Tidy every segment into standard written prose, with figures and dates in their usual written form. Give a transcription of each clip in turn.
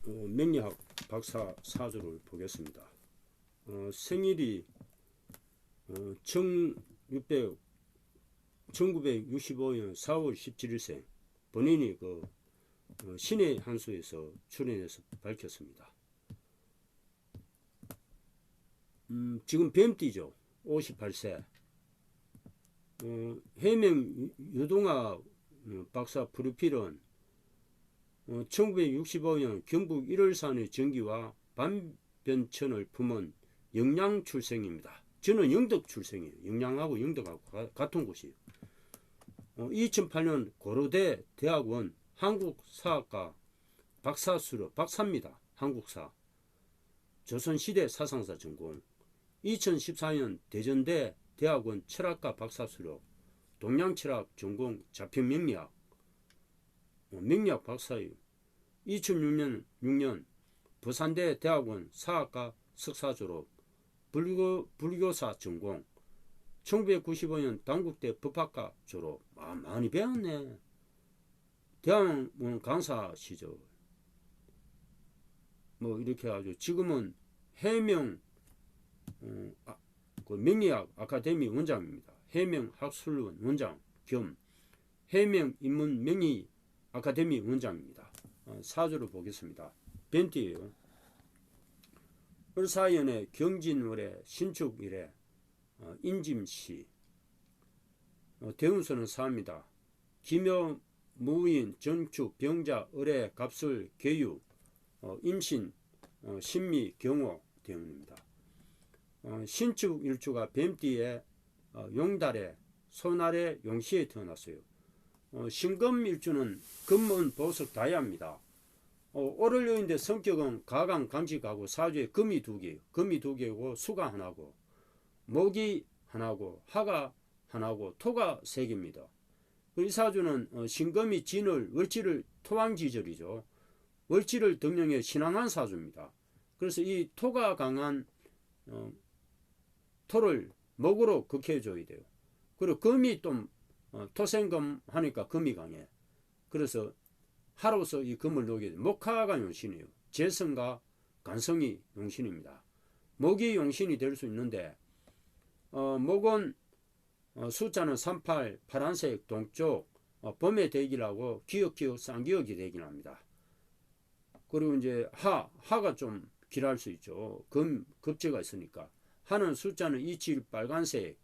명리학 박사 사주를 보겠습니다. 생일이 1965년 4월 17일생. 본인이 신의 한수에서 출연해서 밝혔습니다. 지금 뱀띠죠. 58세. 해명 유동학 박사 프로필은 1965년 경북 일월산의 전기와 반변천을 품은 영양 출생입니다. 저는 영덕 출생이에요. 영양하고 영덕하고 같은 곳이에요. 2008년 고려대 대학원 한국사학과 박사수로 박사입니다. 한국사. 조선시대 사상사 전공. 2014년 대전대 대학원 철학과 박사수로 동양철학 전공 자편명리학. 명리학 박사예요. 2006년 부산대 대학원 사학과 석사 졸업, 불교사 전공, 1995년 단국대 법학과 졸업. 많이 배웠네. 대학원 강사 시절 이렇게 아주 지금은 해명 명리학 아카데미 원장입니다. 해명 학술원 원장 겸 해명 인문 명리 아카데미 원장입니다. 사주를 보겠습니다. 벤티예요. 을사연의 경진월의 신축일에 인짐시. 대운수는 사입니다. 기묘 무인 전축 병자 을의 갑술 계유 임신 신미 경호 대운입니다. 신축 일주가 뱀띠에 용달에 소날의 용시에 태어났어요. 신금 일주는 금은 보석 다야입니다. 오를요인데 성격은 가강 강직하고 사주에 금이 2개, 금이 2개고 수가 하나고 목이 하나고 화가 하나고 토가 3개입니다. 이 사주는 신금이 진을 월지를 토왕지절이죠. 월지를 등령해 신앙한 사주입니다. 그래서 이 토가 강한 토를 목으로 극해줘야 돼요. 그리고 금이 좀 토생금 하니까 금이 강해. 그래서 하로서 이 금을 녹이게 돼요. 목화가 용신이에요. 재성과 간성이 용신입니다. 목이 용신이 될 수 있는데 목은 숫자는 38, 파란색 동쪽 봄의 대기라고 기억기억 쌍기억이 되긴 합니다. 그리고 이제 하가 좀 길할 수 있죠. 급제가 있으니까. 하는 숫자는 27 빨간색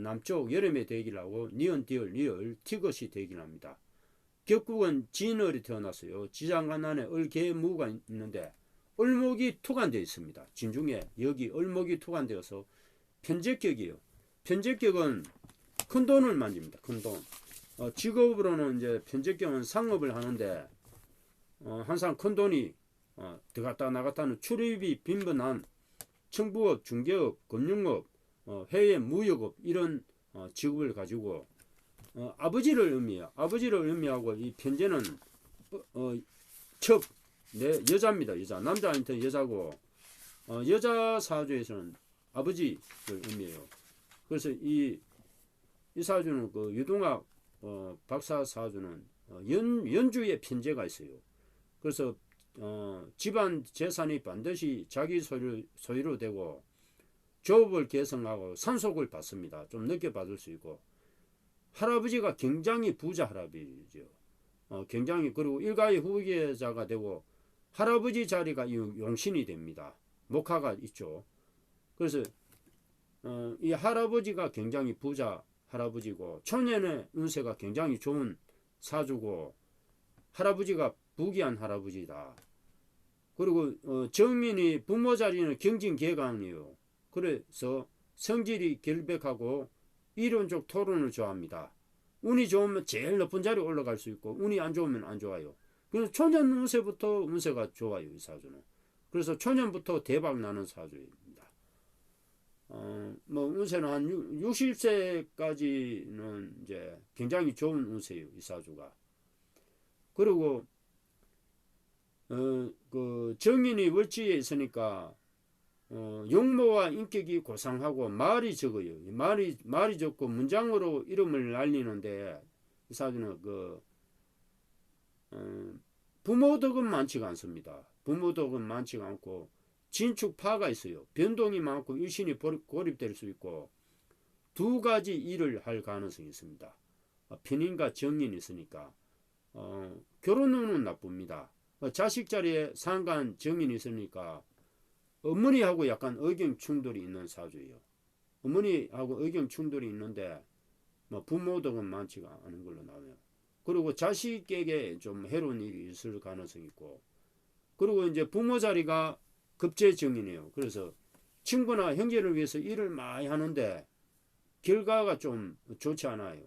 남쪽 여름의 대기라고 니은 디얼 리얼 티것이 되긴 합니다. 격국은 진을이 태어났어요. 지장간 안에 을개무가 있는데 을목이 투관되어 있습니다. 진중에 여기 을목이 투관되어서 편제격이에요. 편제격은 큰 돈을 만집니다. 큰 돈. 직업으로는 이제 편제격은 상업을 하는데 항상 큰 돈이 들어갔다 나갔다는 출입이 빈번한 청부업, 중개업, 금융업, 해외 무역업 이런 직업을 가지고 아버지를 의미해요. 아버지를 의미하고 이 편제는 첩, 여자입니다. 여자. 남자한테 여자고 여자 사주에서는 아버지를 의미해요. 그래서 이 사주는 유동학 박사 사주는 연주에 편제가 있어요. 그래서 집안 재산이 반드시 자기 소유로 되고 조업을 개성하고 산속을 받습니다. 좀 늦게 받을 수 있고 할아버지가 굉장히 부자 할아버지죠. 굉장히 그리고 일가의 후계자가 되고 할아버지 자리가 용신이 됩니다. 목화가 있죠. 그래서 이 할아버지가 굉장히 부자 할아버지고 초년의 운세가 굉장히 좋은 사주고 할아버지가 부귀한 할아버지다. 그리고 정민이 부모 자리는 경진개강이에요. 그래서 성질이 결백하고 이론적 토론을 좋아합니다. 운이 좋으면 제일 높은 자리에 올라갈 수 있고 운이 안 좋으면 안 좋아요. 그래서 초년 운세부터 운세가 좋아요. 이 사주는. 그래서 초년부터 대박 나는 사주입니다. 운세는 한 60세까지는 이제 굉장히 좋은 운세예요. 이 사주가. 그리고 정인이 월지에 있으니까 용모와 인격이 고상하고 말이 적어요. 말이 적고 문장으로 이름을 날리는데 이 사주는 부모 덕은 많지가 않습니다. 부모 덕은 많지가 않고 진축파가 있어요. 변동이 많고 일신이 고립될 수 있고 두 가지 일을 할 가능성이 있습니다. 편인과 정인이 있으니까 결혼 운은 나쁩니다. 자식 자리에 상간 정인이 있으니까 어머니하고 약간 의견 충돌이 있는 사주예요. 어머니하고 의견 충돌이 있는데 부모 덕은 많지가 않은 걸로 나와요. 그리고 자식에게 좀 해로운 일이 있을 가능성이 있고, 그리고 이제 부모 자리가 급제정이네요. 그래서 친구나 형제를 위해서 일을 많이 하는데 결과가 좀 좋지 않아요.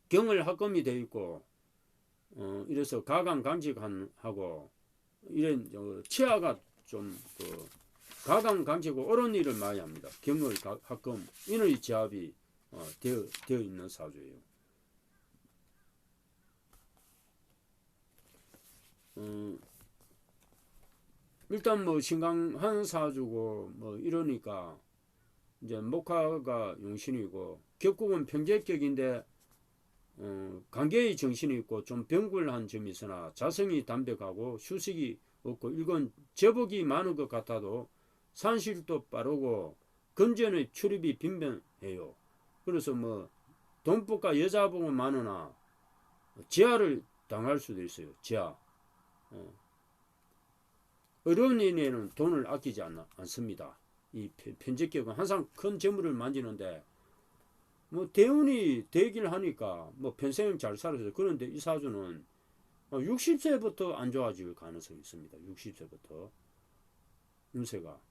경을 합금이 되어 있고 이래서 가강강직하고 이런 치아가 좀 가강강직하고 옳은 일을 많이 합니다. 경을 합금 인의 제압이 되어 있는 사주예요. 일단 뭐 신강한 사주고 뭐 이러니까 이제 목화가 용신이고 격국은 편재격인데 관계의 정신이 있고 좀 병굴한 점이 있으나 자성이 담백하고 휴식이 없고 이건 제복이 많은 것 같아도 산실도 빠르고 금전의 출입이 빈번해요. 그래서 뭐 돈복과 여자복은 많으나 제하를 당할 수도 있어요. 제하. 어려운인에는 돈을 아끼지 않습니다. 이 편재격은 항상 큰 재물을 만지는데 뭐 대운이 되길 하니까 뭐 평생 잘 살아서. 그런데 이 사주는 60세부터 안 좋아질 가능성이 있습니다. 60세부터 운세가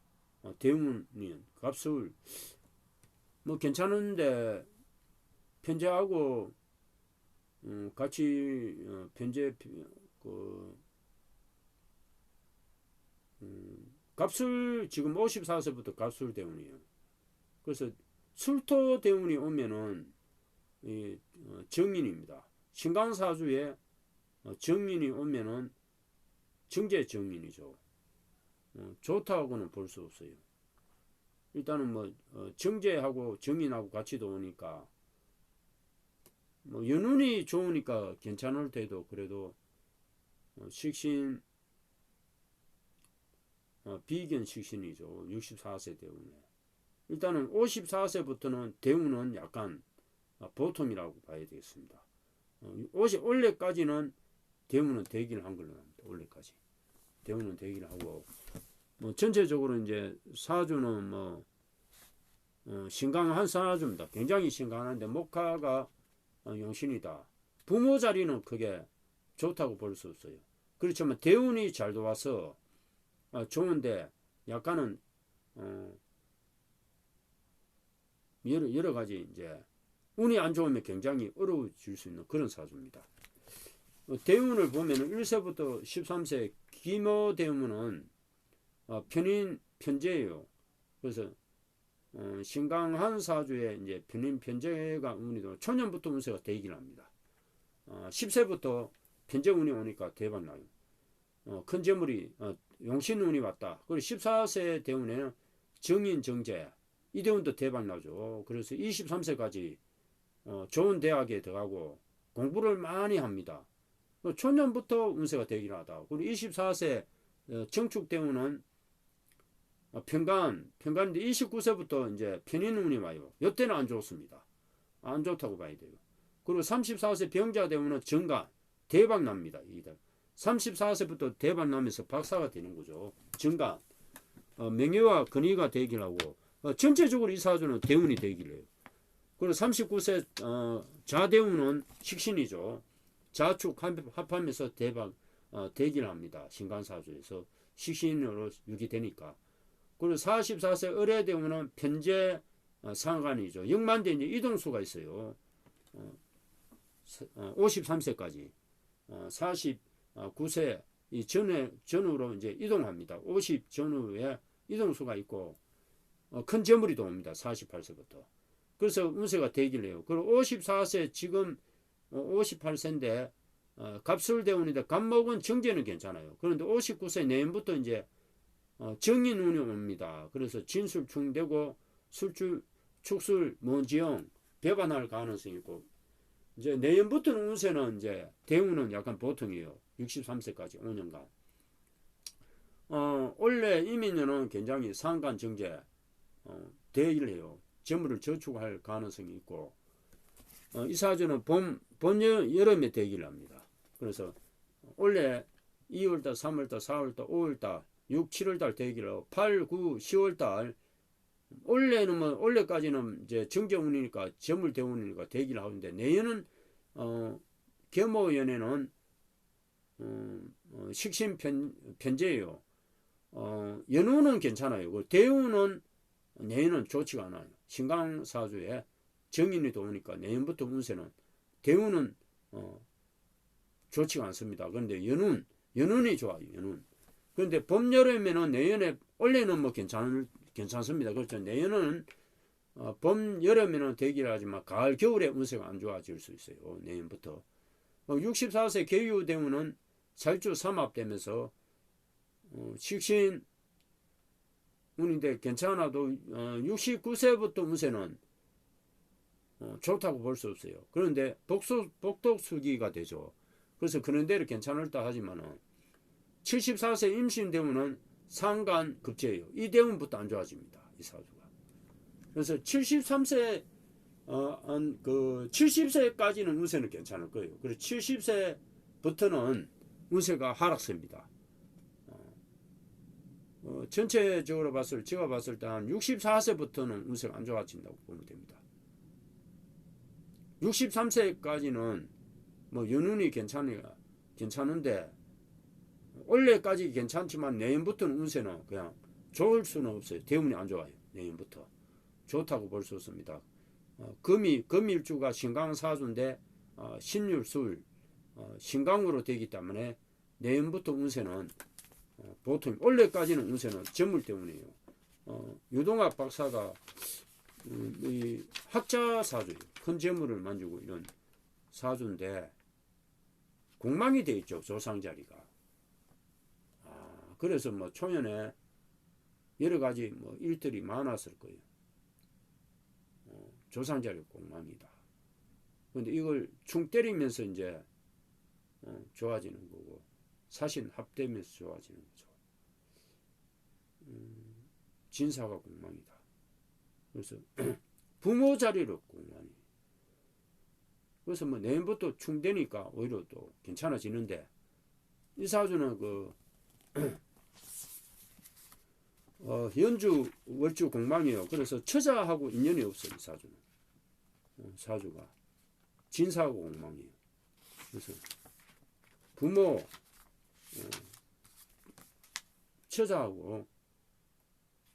대운이 값을 뭐 괜찮은데 편재하고 같이 편재 갑술 지금 54세부터 갑술 대운이에요. 그래서 술토 대운이 오면은 정인입니다. 신강사주에 정인이 오면은 정제 정인이죠. 좋다고는 볼 수 없어요. 일단은 뭐 정제하고 정인하고 같이 도우니까 뭐 연운이 좋으니까 괜찮을 때도 그래도 식신 비견 식신이죠. 64세 대운에. 일단은 54세부터는 대운은 약간 보통이라고 봐야 되겠습니다. 올해까지는 대운은 대기를 한 걸로 납니다. 올해까지 대운은 대기를 하고 뭐 전체적으로 이제 사주는 뭐 신강한 사주입니다. 굉장히 신강한데 목화가 용신이다. 부모 자리는 크게 좋다고 볼 수 없어요. 그렇지만 대운이 잘 도와서 좋은데 약간은 여러 가지 이제 운이 안 좋으면 굉장히 어려워질 수 있는 그런 사주입니다. 대운을 보면은 1세부터 13세 기묘 대운은 편인 편재예요. 그래서 신강한 사주에 이제 편인 편재가 운이 들어 초년부터 운세가 되긴 합니다. 10세부터 편재 운이 오니까 대박 나요. 큰 재물이 용신 운이 왔다. 그리고 14세 대운에는 정인 정제 이 대운도 대박 나죠. 그래서 23세까지 좋은 대학에 들어가고 공부를 많이 합니다. 초년부터 운세가 되긴 하다. 그리고 24세 정축 대운은 편간인데 29세부터 이제 편인 운이 와요. 이때는 안 좋습니다. 안 좋다고 봐야 돼요. 그리고 34세 병자 대운은 정간 대박 납니다. 34세부터 대박 나면서 박사가 되는 거죠. 정간 명예와 근위가 되길 하고 전체적으로 이 사주는 대운이 되길 해요. 그리고 39세 자대운은 식신이죠. 자축 합하면서 대박 되길 합니다. 신간사주에서 식신으로 유기되니까. 그리고 44세 을해대운은 편재 상간이죠. 역만대 이제 이동수가 있어요. 53세까지 49세 이 전후로 이제 이동합니다. 50 전후에 이동수가 있고 큰 재물이 들어옵니다. 48세부터. 그래서 운세가 되길 해요. 그리고 54세 지금 58세인데 갑술대운인데 갑목은 정제는 괜찮아요. 그런데 59세 내년부터 이제 정인운이 옵니다. 그래서 진술충되고 술출 축술 먼지형 배반할 가능성이 있고 이제 내년부터는 운세는 이제 대운은 약간 보통이에요. 63세까지 5년간. 원래 이민년은 굉장히 상간 정제 대일을 해요. 재물을 저축할 가능성이 있고 이 사주는 여름에 대기를 합니다. 그래서 원래 2월달, 3월달, 4월달, 5월달, 6, 7월달 대기를 하고 8, 9, 10월달 올해까지는 이제 정경운이니까 재물대운이니까 대기를 하는데 내년은 계모연에는 식신편제예요. 연운은 괜찮아요. 그 대운은 내년은 좋지가 않아요. 신강사주에 정인이 들어오니까 내년부터 운세는 대운은 좋지가 않습니다. 그런데 연운이 좋아요. 연운. 그런데 봄, 여름에는 내년에 원래는 뭐 괜찮습니다. 그렇죠. 내년은 봄, 여름에는 대기를 하지만 가을, 겨울에 운세가 안 좋아질 수 있어요. 내년부터. 64세 계유대운은 살주 삼합되면서 식신 운인데 괜찮아도 69세부터 운세는 좋다고 볼 수 없어요. 그런데 복독수기가 되죠. 그래서 그런 대로 괜찮을다 하지만은 74세 임신대운은 상간급제예요. 이 대운부터 안 좋아집니다. 이 사주가. 그래서 73세 70세까지는 운세는 괜찮을 거예요. 그리고 70세부터는 운세가 하락세입니다. 전체적으로 제가 봤을 때 한 64세부터는 운세가 안 좋아진다고 보면 됩니다. 63세까지는 뭐 연운이 괜찮은데 원래까지 괜찮지만 내년부터는 운세는 그냥 좋을 수는 없어요. 대운이 안 좋아요. 내년부터 좋다고 볼 수 없습니다. 금일주가 신강사주인데 신율술 신강으로 되기 때문에 내년부터 운세는 보통 원래까지는 운세는 재물 때문이에요. 유동학 박사가 이 학자 사주예요. 큰 재물을 만지고 이런 사주인데 공망이 돼 있죠. 조상자리가. 그래서 뭐 초년에 여러 가지 뭐 일들이 많았을 거예요. 조상자리 공망이다. 근데 이걸 충 때리면서 이제 좋아지는 거고 사신 합되면서 좋아지는 거죠. 진사가 공망이다. 그래서 부모 자리로 공망이. 그래서 뭐 내년부터 충되니까 오히려 또 괜찮아지는데 이 사주는 연주 월주 공망이에요. 그래서 처자하고 인연이 없어요. 이 사주는. 사주가 진사하고 공망이에요. 그래서 부모 처자하고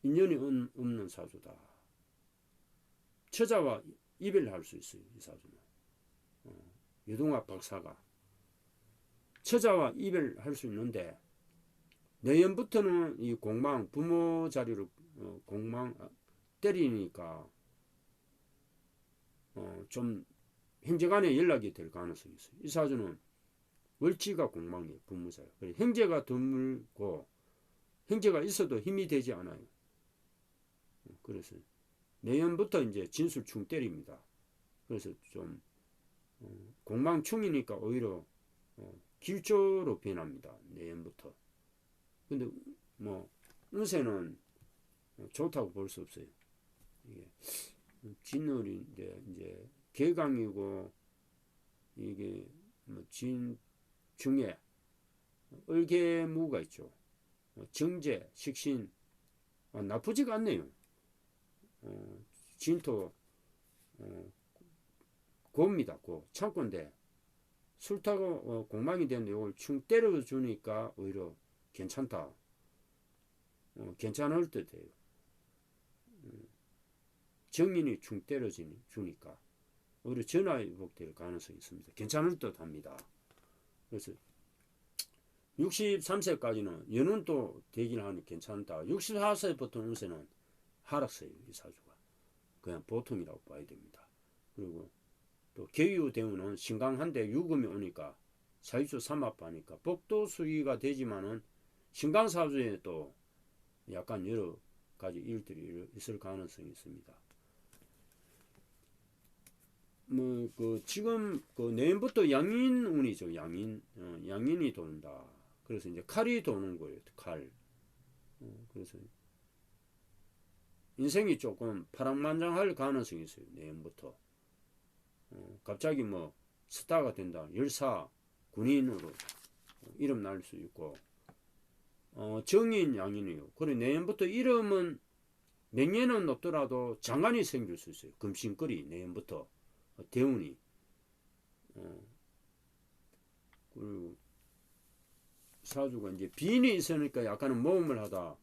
인연이 없는 사주다. 처자와 이별할 수 있어요. 이 사주는. 유동학 박사가 처자와 이별할 수 있는데 내년부터는 이 공망 부모 자리로 공망 때리니까 좀 형제간에 연락이 될 가능성이 있어요. 이 사주는 월지가 공망이에요. 부모자리. 형제가 드물고 형제가 있어도 힘이 되지 않아요. 그래서 내년부터 이제 진술충 때립니다. 그래서 좀 공망충이니까 오히려 길조로 변합니다. 내년부터. 근데 뭐 운세는 좋다고 볼 수 없어요. 이게 진월인데 이제 개강이고 이게 뭐 진중에 을개무가 있죠. 정제, 식신 나쁘지가 않네요. 진토 고입니다. 고 창고인데 술 타고 공망이 되는데 이걸 충 때려주니까 오히려 괜찮다. 괜찮을 듯해요. 정인이 충 때려주니까 오히려 전화위복될 가능성이 있습니다. 괜찮을 듯합니다. 그래서 63세까지는 연운 또 되긴 하니 괜찮다. 64세부터 운세는 하락세예요. 이 사주가. 그냥 보통이라고 봐야 됩니다. 그리고 또 계유대운은 신강한데 유금이 오니까 사유수 삼합하니까 복도수기가 되지만은 신강사주에 또 약간 여러 가지 일들이 있을 가능성이 있습니다. 뭐 그 지금 그 내년부터 양인운이죠. 양인이 돈다. 그래서 이제 칼이 도는 거예요. 칼. 그래서 인생이 조금 파란만장할 가능성이 있어요. 내년부터. 갑자기 뭐 스타가 된다. 열사, 군인으로 이름 날 수 있고, 정인, 양인이요. 그리고 내년부터 이름은 명예는 높더라도 장관이 생길 수 있어요. 금신거리, 내년부터. 대운이. 그리고 사주가 이제 빈이 있으니까 약간은 모험을 하다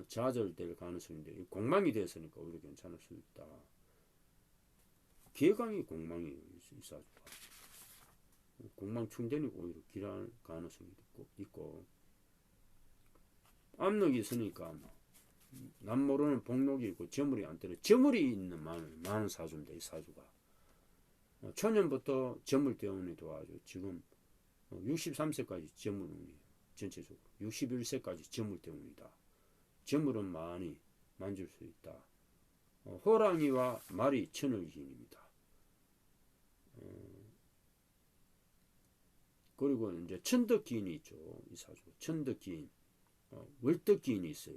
좌절될 가능성인데, 공망이 됐으니까 오히려 괜찮을 수 있다. 개강이 공망이에요, 이 사주가. 공망 충전이 오히려 길할 가능성이 있고 압력이 있으니까 남 모르는 복록이 있고 저물이 안 때려 저물이 있는 많은 사주인데 이 사주가 초년부터 저물대운이 도와줘. 지금 63세까지 저물운이에요. 전체적으로 61세까지 저물대운이다. 저물은 많이 만질 수 있다. 호랑이와 말이 천을기인입니다. 그리고 이제 천덕기인이 있죠. 이 사주 천덕기인, 월덕기인이 있어요.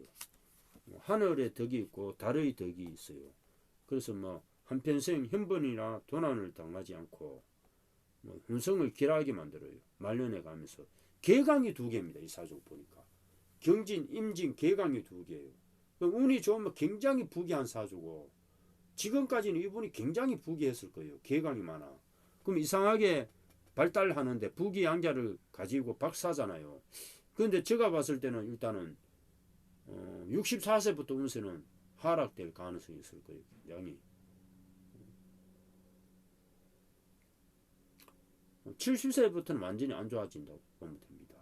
하늘의 덕이 있고 달의 덕이 있어요. 그래서 뭐 한평생 현번이나 도난을 당하지 않고 뭐 hun성을 길하게 만들어요. 말년에 가면서 개강이 두 개입니다. 이 사주 보니까 경진, 임진, 개강이 두 개예요. 운이 좋으면 굉장히 부귀한 사주고 지금까지는 이분이 굉장히 부귀했을 거예요. 개강이 많아. 그럼 이상하게 발달하는데 부귀양자를 가지고 박사잖아요. 그런데 제가 봤을 때는 일단은 64세부터 운세는 하락될 가능성이 있을 거예요. 양이 70세부터는 완전히 안 좋아진다고 보면 됩니다.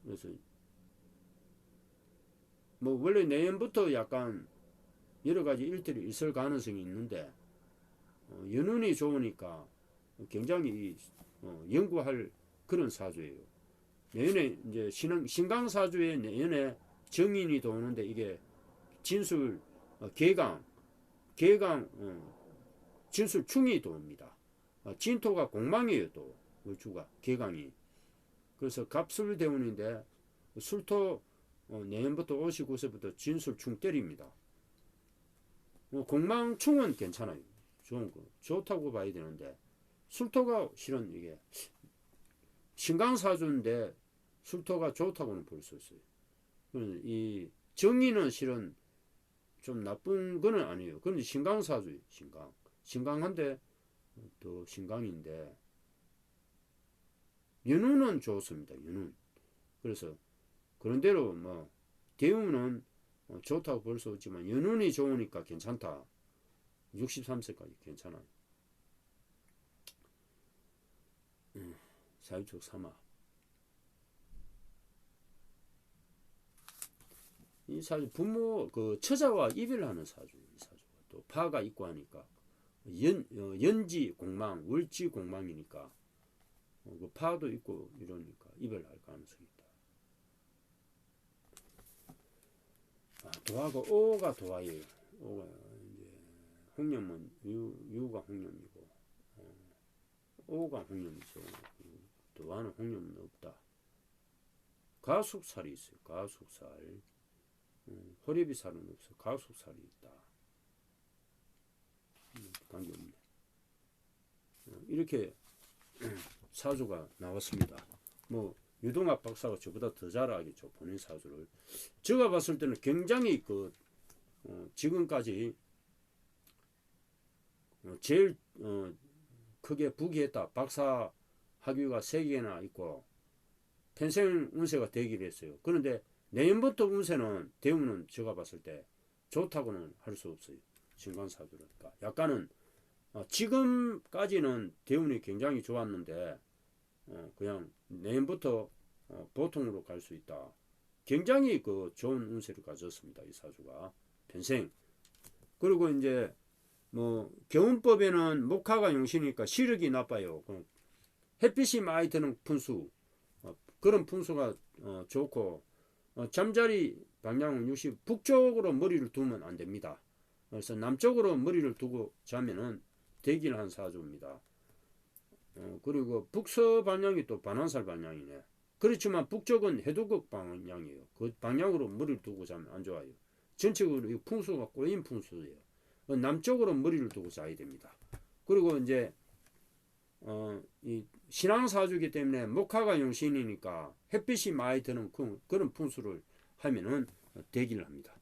그래서 뭐 원래 내년부터 약간 여러 가지 일들이 있을 가능성이 있는데 연운이 좋으니까 굉장히 연구할 그런 사주예요. 내년에 이제 신강사주에 내년에 정인이 도는데 이게 진술 개강 진술 충이 도옵니다. 진토가 공망이에요. 또 월주가 개강이. 그래서 갑술대운인데 술토 내년부터 59세부터 진술충 때립니다. 공망충은 괜찮아요. 좋은 거 좋다고 봐야 되는데 술토가 실은 이게 신강사주인데 술토가 좋다고는 볼 수 있어요. 이 정의는 실은 좀 나쁜 거는 아니에요. 그런데 신강사주예요. 신강한데 또 신강인데 연운은 좋습니다. 연운. 그래서 그런대로 뭐 대운은 좋다고 볼 수 없지만 연운이 좋으니까 괜찮다. 63세까지 괜찮아요. 사유축 삼화. 이 사주 부모 그 처자와 이별하는 사주. 이 사주가 또 파가 있고 하니까 연지 공망, 월지 공망이니까 그 파도 있고 이러니까 이별할 가능성이 있다. 도화가 오가 도화예요. 오가 이제 홍념은 유가 홍념이고 오가 홍념이죠. 도화는 홍념은 없다. 가숙살이 있어요. 가숙살. 호래비살은 없어. 가숙살이 있다. 관계없네. 이렇게 사주가 나왔습니다. 뭐 유동학 박사가 저보다 더 잘 알겠죠. 본인 사주를. 제가 봤을 때는 굉장히 지금까지 제일 크게 부귀했다. 박사 학위가 3개나 있고 평생 운세가 되기로 했어요. 그런데 내년부터 운세는 대운은 제가 봤을 때 좋다고는 할 수 없어요. 신관사주니까 약간은 지금까지는 대운이 굉장히 좋았는데 그냥 내년부터 보통으로 갈 수 있다. 굉장히 좋은 운세를 가졌습니다. 이 사주가 평생. 그리고 이제 뭐 경운법에는 목화가 용신이니까 시력이 나빠요. 햇빛이 많이 드는 분수 그런 분수가 좋고 잠자리 방향은 60 북쪽으로 머리를 두면 안 됩니다. 그래서 남쪽으로 머리를 두고 자면은 대기를 한 사주입니다. 그리고 북서 방향이 또 반환살 방향이네. 그렇지만 북쪽은 해돋극 방향이에요. 그 방향으로 머리를 두고 자면 안 좋아요. 전체적으로 이 풍수가 꼬인 풍수예요. 남쪽으로 머리를 두고 자야 됩니다. 그리고 이제 이 신앙사주기 때문에 목화가 용신이니까 햇빛이 많이 드는 그런 풍수를 하면은 대기를 합니다.